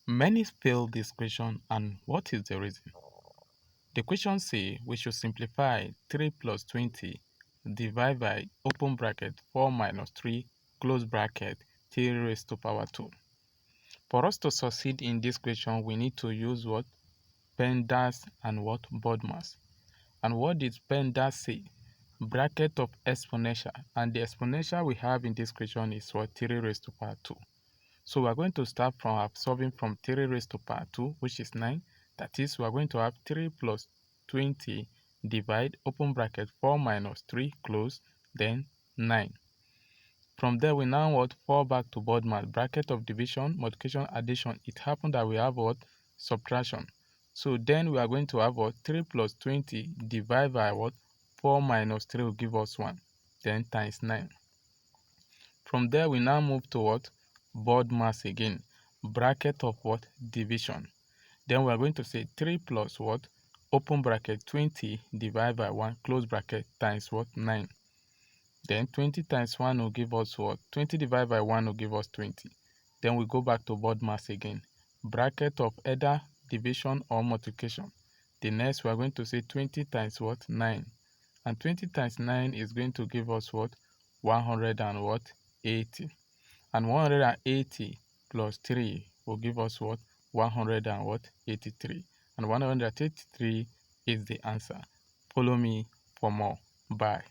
Many fail this question, and what is the reason? The question says we should simplify 3 plus 20 divided by open bracket 4 minus 3 close bracket 3 raised to power 2. For us to succeed in this question, we need to use what? PEMDAS and what? BODMAS. And what did PEMDAS say? Bracket of exponential, and the exponential we have in this question is what? 3 raised to power 2. So we are going to start from solving from 3 raised to power 2, which is 9. That is, we are going to have 3 plus 20 divide open bracket 4 minus 3 close, then 9. From there, we now what? Fall back to BODMAS, bracket of division, multiplication, addition. It happened that we have what? Subtraction. So then we are going to have what? 3 plus 20 divided by what? 4 minus 3 will give us 1. Then times 9. From there, we now move to what? BODMAS again, bracket of what? Division. Then we are going to say 3 plus what? Open bracket 20 divided by 1 close bracket times what? 9. Then 20 times 1 will give us what? 20 divided by 1 will give us 20. Then we go back to BODMAS again, bracket of either division or multiplication. The next we are going to say 20 times what? 9. And 20 times 9 is going to give us what? 100 and what? 80. And 180 plus 3 will give us what? 183. And 183 is the answer. Follow me for more. Bye.